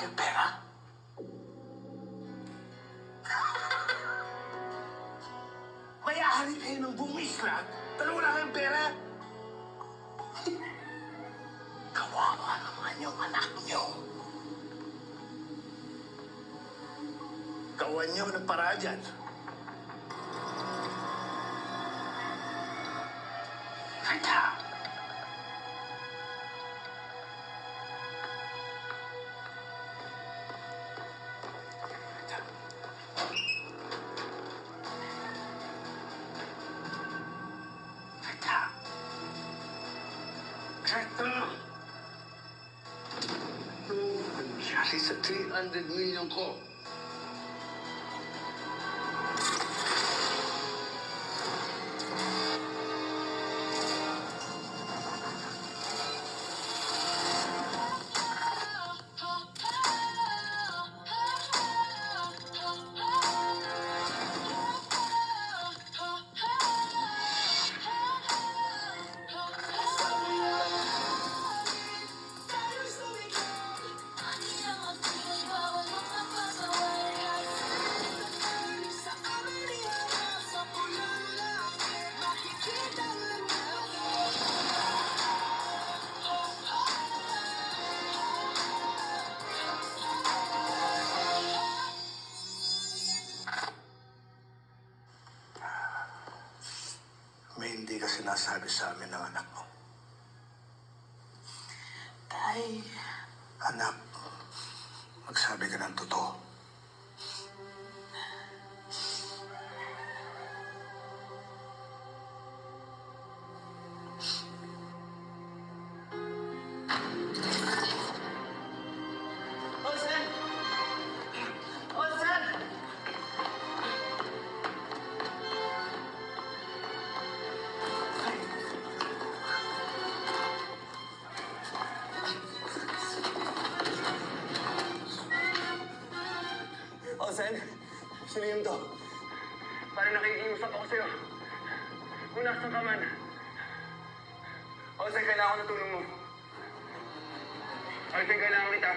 kayong pera? May-ahari kayo ng buong isla, pero wala kayong pera? Kawawa naman yung anak niyo. Gawan niyo ng paraan dyan. Kaya, Greta! Ano nangyari sa 300 million ko? May hindi ka sinasabi sa amin ng anak mo. Tay, Anak, magsabi ka ng totoo. Osan! Osan! Osen, sino yun to? Parang nakikiusap ako sa'yo. Kung nasan ka man. Osen, kailangan ko ng tulong mo. Osen, kailangan kita.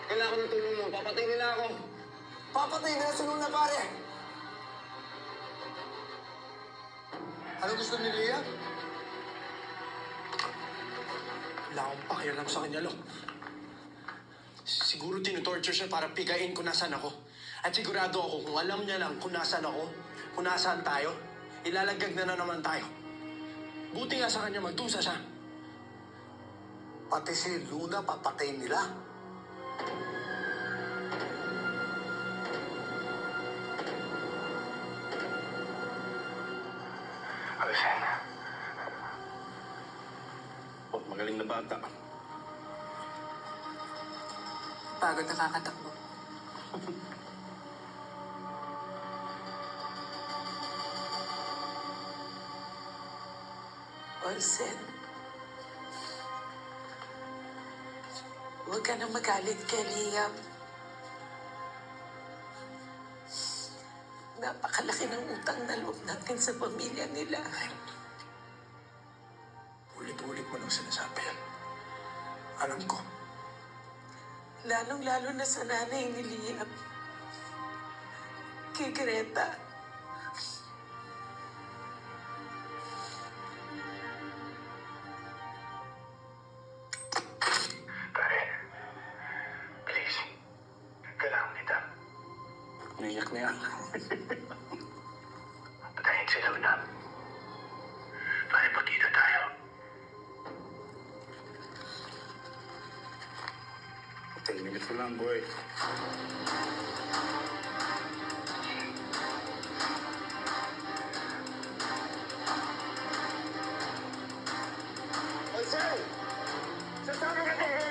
Kailangan ko ng tulong mo. Papatay nila ako. Papatay na sunod na pare! Ano gusto ni Leah? Wala akong pakialam sa kanya, Lok. Siguro tinutorture siya para pigain kung nasan ako. At sigurado ako kung alam niya lang kung nasan ako, kung nasaan tayo, ilalagag na naman tayo. Buti nga sa kanya magdusa siya. Pati si Luna papatay nila. Alsen. Magaling na bata. Pagod nakakatakbo. Olsen, huwag ka nang magalit kay Liam. Napakalaki ng utang na loob natin sa pamilya nila. Ulit-ulit mo nang sinasabi yan. Alam ko. Lalong-lalo na sa nanay ni Liam. Kay Greta. Pare, please. Kailangan kita. Naiyak na yan. Patayin si Luna. Pare, pagkita tayo. 10 minutes na lang, boy. Olsen! Sasama ka din mo!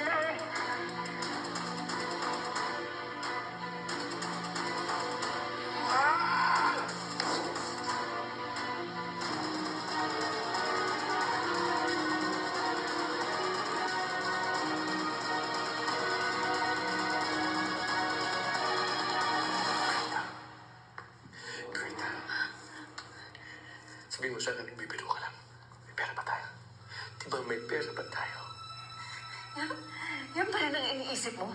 Greta. Sabi mo sana nagbibiro ka lang. May pera ba tayo? Di ba may pera ba tayo? Yan pa rin ang iniisip mo?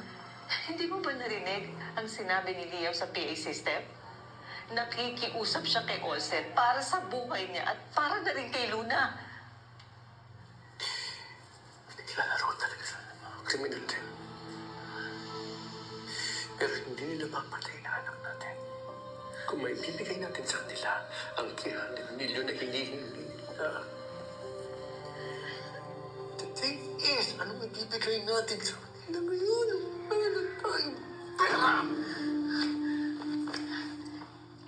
Hindi mo ba narinig ang sinabi ni Leo sa PA system? Nakikiusap siya kay Olsen para sa buhay niya at para na rin kay Luna. Naglalaro talaga sa mga kriminal din. Pero hindi nila papatay na anak natin. Kung may bibigay natin sa kanila ang 300 milyon na hinihingi nila. The thing is, anong ibibigay natin sa kanila ngayon? Meron tayong pera!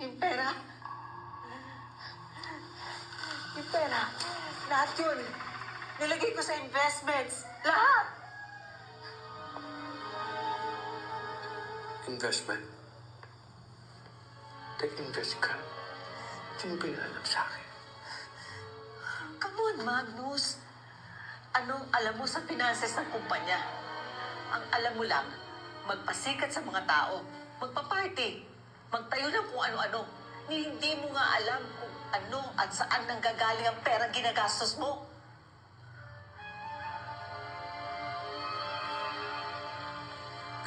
Yung pera? Yung pera? Lahat yun. Nilagay ko sa investments. Lahat! Investment? Nag-invest ka? Hindi mo ba inalam sa akin? Come on, Magnus. Anong alam mo sa finances ng kumpanya? Ang alam mo lang, magpasikat sa mga tao, magpa-party, magtayo ng kung ano-ano. Hindi mo nga alam kung ano at saan nanggagaling ang pera ginagastos mo.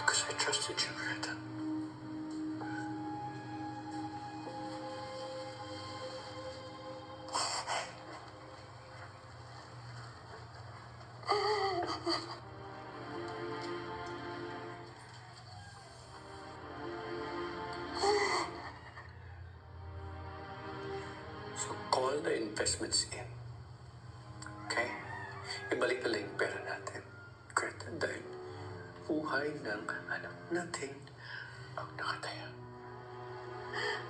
Because I trusted you, Greta. So call the investments in. Okay? Ibalik na lang yung pera natin. Greta, dahil buhay ng anak natin ang nakataya.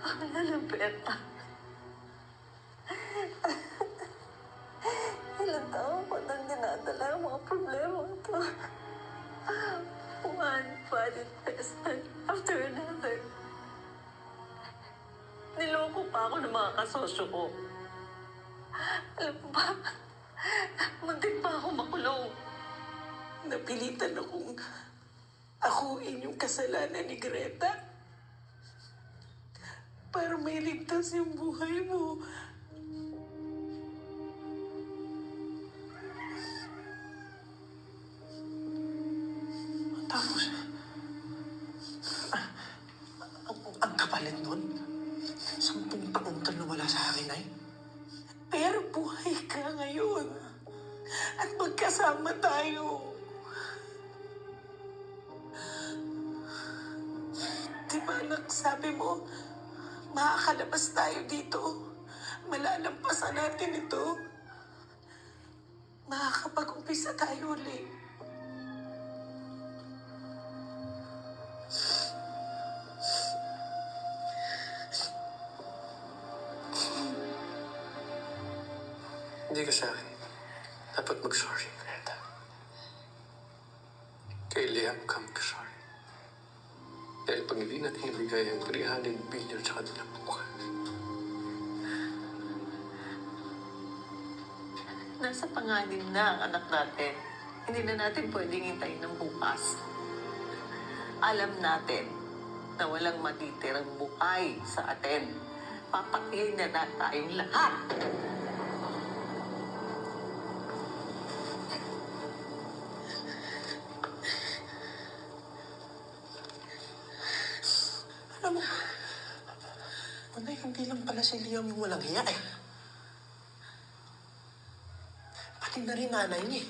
Wala ng pera. Ilang taon ko nang dinadala ang mga problema ito. One bad investment after another. Niloko pa ako ng mga kasosyo ko. Alam mo ba, muntik pa ako makulong. Napilitan akong akuin yung kasalanan ni Greta. Para may ligtas yung buhay mo. Tapos, ang kapalit nun, 10 taon ka nawala sa akin, ay. Pero buhay ka ngayon. At magkasama tayo. Di ba anak, sabi mo, makakalabas tayo dito. Malalampasan natin ito. Makakapag-umpisa tayo ulit. Hindi ka sa akin. Dapat mag-sorry, Greta. Kay Liam ka mag-sorry. Dahil pag hindi natin ibigay ang 300 billion sa kanila bukas, Nasa panganib na ang anak natin. Hindi na natin pwedeng hintayin ng bukas. Alam natin na walang matitirang buhay sa atin. Papatayin na tayong lahat. Alam mo, Panay, hindi lang pala si Liam yung walang hiya, eh. Pati na rin nanay niya, eh.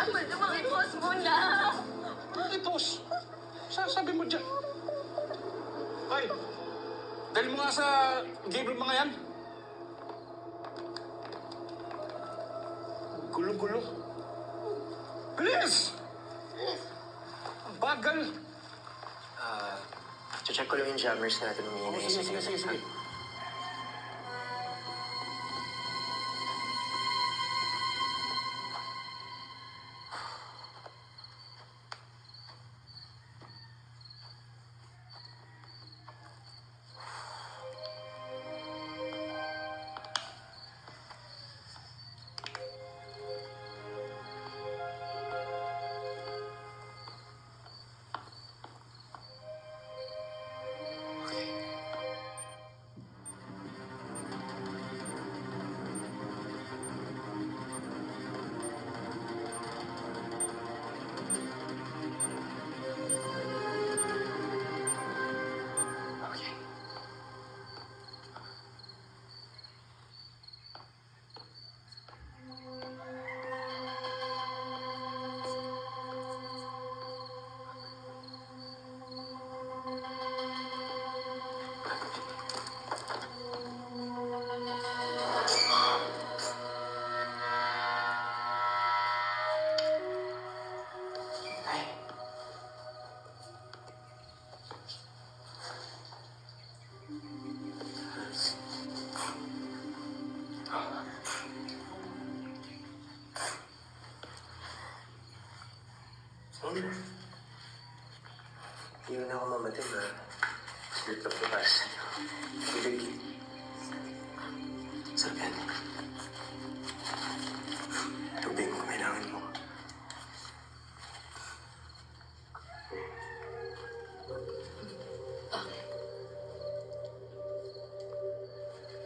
Ba't makipos mo na? Ipos! Sabi mo dyan. Ay, dali mo nga sa game room mga yan. Gulo-gulo. Bilis! Ang bagal. Check ko lang yung jammers natin Oh, umiingay. sige. Hindi na ako mamatin na split of the past. Tubig. Sarap yan. Tubig kung kailangan mo.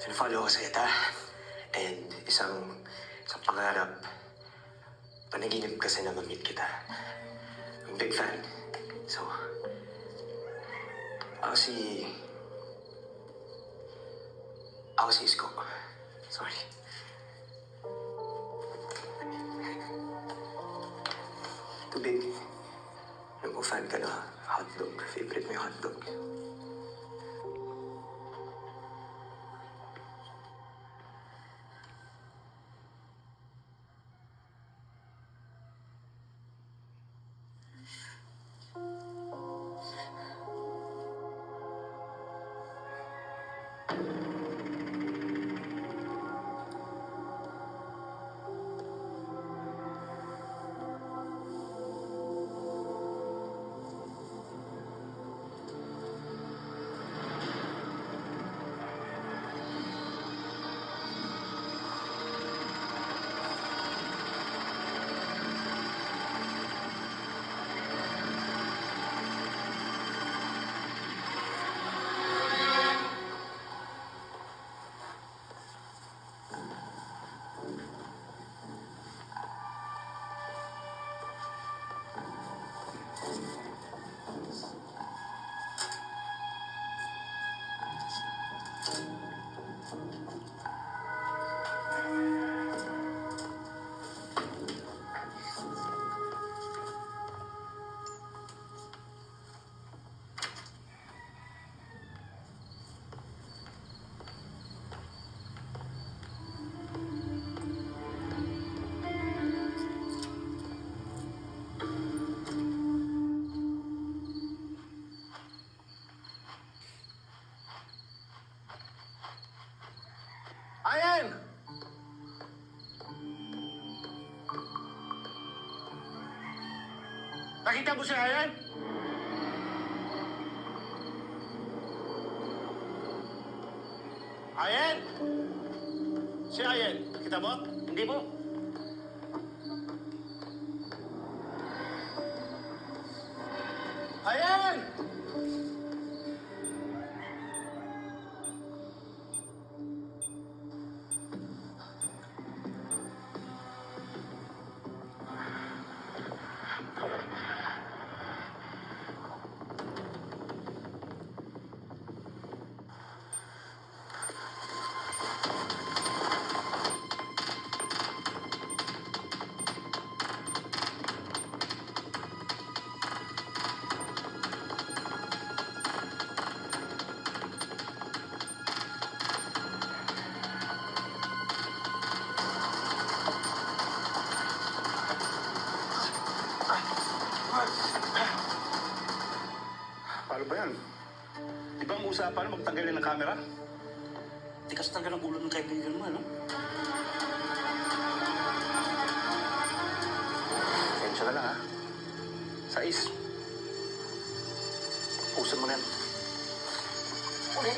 Sinafollow ko sa ita. And isang pangarap, panaginip kasi na ma-meet kita. I'm big fan. So, ako si Isko. Sorry. Tubig. Alam ko, fan ka na hotdog. Favorite mo yung hotdog. Ayan! Nakita mo si Ayan? Ayan! Si Ayan, kita mo? Hindi mo? Ayan! Paano ba yan? Di ba ang usapan magtanggalin ng camera? Tikas talaga ng ulo ng kaibigan mo, ano? Pasensya ka lang, ha? Sais. Pusan mo na yan. Okay.